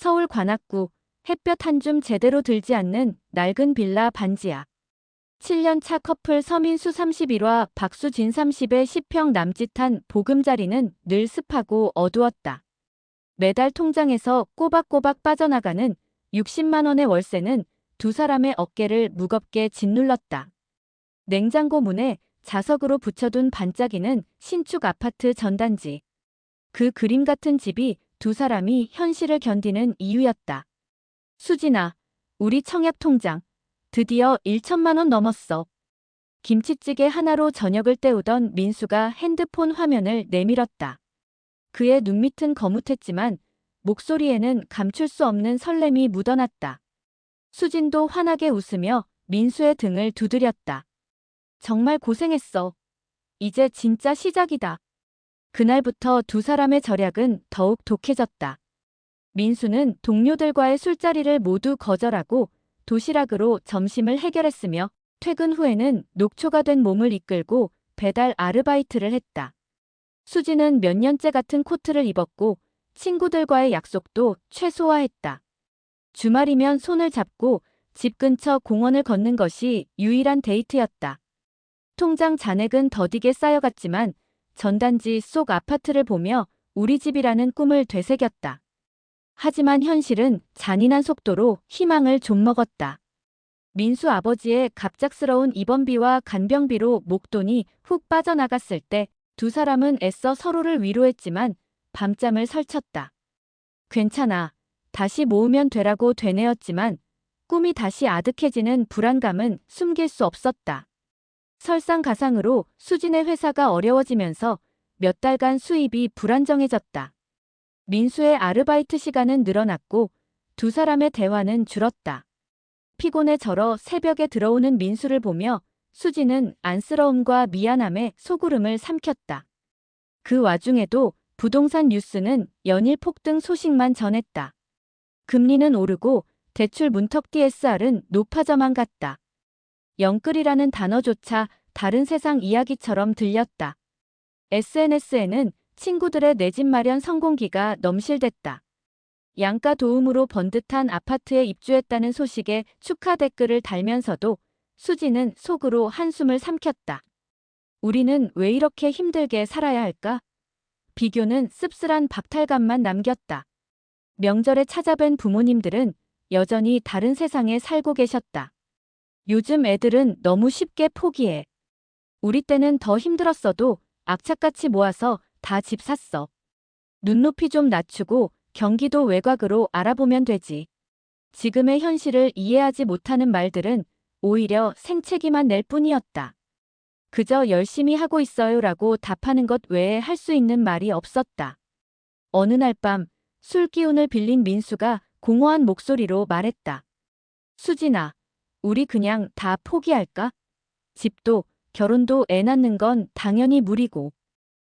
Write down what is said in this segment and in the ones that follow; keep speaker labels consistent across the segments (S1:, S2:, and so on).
S1: 서울 관악구, 햇볕 한 줌 제대로 들지 않는 낡은 빌라 반지하. 7년 차 커플 서민수 31화 박수진 30의 10평 남짓한 보금자리는 늘 습하고 어두웠다. 매달 통장에서 꼬박꼬박 빠져나가는 60만 원의 월세는 두 사람의 어깨를 무겁게 짓눌렀다. 냉장고 문에 자석으로 붙여둔 반짝이는 신축 아파트 전단지. 그 그림 같은 집이 두 사람이 현실을 견디는 이유였다. 수진아, 우리 청약 통장 드디어 1천만 원 넘었어. 김치찌개 하나로 저녁을 때우던 민수가 핸드폰 화면을 내밀었다. 그의 눈밑은 거뭇했지만 목소리에는 감출 수 없는 설렘이 묻어났다. 수진도 환하게 웃으며 민수의 등을 두드렸다. 정말 고생했어. 이제 진짜 시작이다. 그날부터 두 사람의 절약은 더욱 독해졌다. 민수는 동료들과의 술자리를 모두 거절하고 도시락으로 점심을 해결했으며 퇴근 후에는 녹초가 된 몸을 이끌고 배달 아르바이트를 했다. 수지는 몇 년째 같은 코트를 입었고 친구들과의 약속도 최소화했다. 주말이면 손을 잡고 집 근처 공원을 걷는 것이 유일한 데이트였다. 통장 잔액은 더디게 쌓여갔지만 전단지 속 아파트를 보며 우리 집이라는 꿈을 되새겼다. 하지만 현실은 잔인한 속도로 희망을 좀먹었다. 민수 아버지의 갑작스러운 입원비와 간병비로 목돈이 훅 빠져나갔을 때 두 사람은 애써 서로를 위로했지만 밤잠을 설쳤다. 괜찮아. 다시 모으면 되라고 되뇌었지만 꿈이 다시 아득해지는 불안감은 숨길 수 없었다. 설상가상으로 수진의 회사가 어려워지면서 몇 달간 수입이 불안정해졌다. 민수의 아르바이트 시간은 늘어났고 두 사람의 대화는 줄었다. 피곤에 절어 새벽에 들어오는 민수를 보며 수지는 안쓰러움과 미안함에 소구름을 삼켰다. 그 와중에도 부동산 뉴스는 연일 폭등 소식만 전했다. 금리는 오르고 대출 문턱 DSR은 높아져만 갔다. 영끌이라는 단어조차 다른 세상 이야기처럼 들렸다. SNS에는 친구들의 내 집 마련 성공기가 넘실댔다. 양가 도움으로 번듯한 아파트에 입주했다는 소식에 축하 댓글을 달면서도 수지는 속으로 한숨을 삼켰다. 우리는 왜 이렇게 힘들게 살아야 할까? 비교는 씁쓸한 박탈감만 남겼다. 명절에 찾아뵌 부모님들은 여전히 다른 세상에 살고 계셨다. 요즘 애들은 너무 쉽게 포기해. 우리 때는 더 힘들었어도 악착같이 모아서 다 집 샀어. 눈높이 좀 낮추고 경기도 외곽으로 알아보면 되지. 지금의 현실을 이해하지 못하는 말들은 오히려 생채기만 낼 뿐이었다. 그저 열심히 하고 있어요라고 답하는 것 외에 할 수 있는 말이 없었다. 어느 날 밤 술 기운을 빌린 민수가 공허한 목소리로 말했다. 수진아, 우리 그냥 다 포기할까? 집도 결혼도 애 낳는 건 당연히 무리고.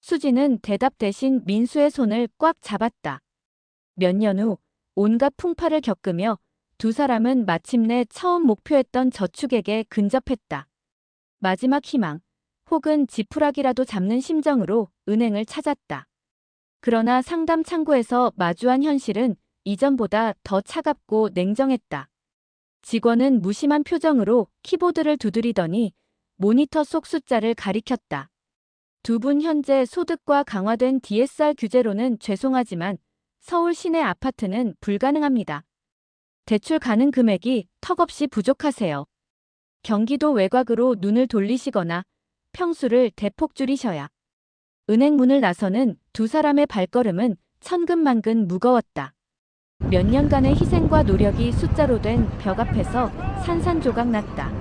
S1: 수진은 대답 대신 민수의 손을 꽉 잡았다. 몇 년 후 온갖 풍파를 겪으며 두 사람은 마침내 처음 목표했던 저축액에 근접했다. 마지막 희망, 혹은 지푸라기라도 잡는 심정으로 은행을 찾았다. 그러나 상담 창구에서 마주한 현실은 이전보다 더 차갑고 냉정했다. 직원은 무심한 표정으로 키보드를 두드리더니 모니터 속 숫자를 가리켰다. 두 분 현재 소득과 강화된 DSR 규제로는 죄송하지만 서울 시내 아파트는 불가능합니다. 대출 가능 금액이 턱없이 부족하세요. 경기도 외곽으로 눈을 돌리시거나 평수를 대폭 줄이셔야. 은행 문을 나서는 두 사람의 발걸음은 천근만근 무거웠다. 몇 년간의 희생과 노력이 숫자로 된 벽 앞에서 산산조각 났다.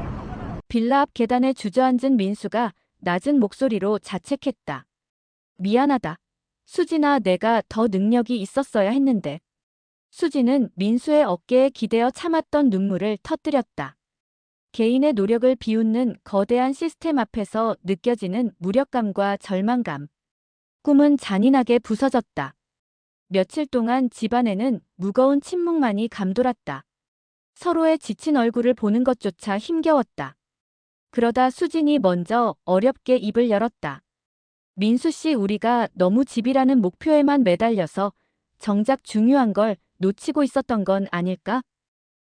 S1: 빌라 앞 계단에 주저앉은 민수가 낮은 목소리로 자책했다. 미안하다. 수진아, 내가 더 능력이 있었어야 했는데. 수진은 민수의 어깨에 기대어 참았던 눈물을 터뜨렸다. 개인의 노력을 비웃는 거대한 시스템 앞에서 느껴지는 무력감과 절망감. 꿈은 잔인하게 부서졌다. 며칠 동안 집안에는 무거운 침묵만이 감돌았다. 서로의 지친 얼굴을 보는 것조차 힘겨웠다. 그러다 수진이 먼저 어렵게 입을 열었다. 민수 씨, 우리가 너무 집이라는 목표에만 매달려서 정작 중요한 걸 놓치고 있었던 건 아닐까?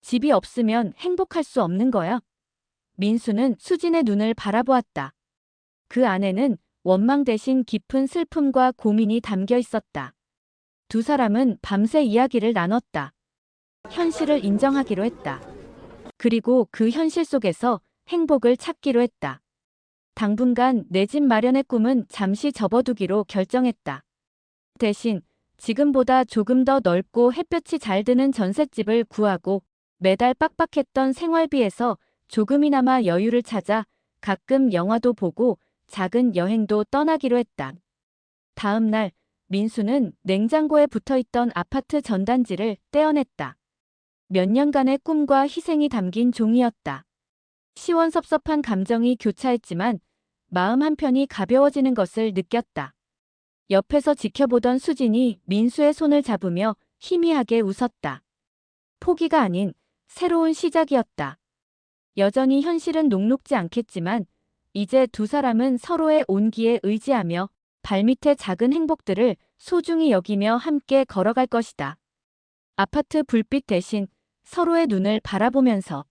S1: 집이 없으면 행복할 수 없는 거야. 민수는 수진의 눈을 바라보았다. 그 안에는 원망 대신 깊은 슬픔과 고민이 담겨 있었다. 두 사람은 밤새 이야기를 나눴다. 현실을 인정하기로 했다. 그리고 그 현실 속에서 행복을 찾기로 했다. 당분간 내 집 마련의 꿈은 잠시 접어두기로 결정했다. 대신 지금보다 조금 더 넓고 햇볕이 잘 드는 전셋집을 구하고 매달 빡빡했던 생활비에서 조금이나마 여유를 찾아 가끔 영화도 보고 작은 여행도 떠나기로 했다. 다음 날 민수는 냉장고에 붙어있던 아파트 전단지를 떼어냈다. 몇 년간의 꿈과 희생이 담긴 종이였다. 시원섭섭한 감정이 교차했지만 마음 한편이 가벼워지는 것을 느꼈다. 옆에서 지켜보던 수진이 민수의 손을 잡으며 희미하게 웃었다. 포기가 아닌 새로운 시작이었다. 여전히 현실은 녹록지 않겠지만 이제 두 사람은 서로의 온기에 의지하며 발밑의 작은 행복들을 소중히 여기며 함께 걸어갈 것이다. 아파트 불빛 대신 서로의 눈을 바라보면서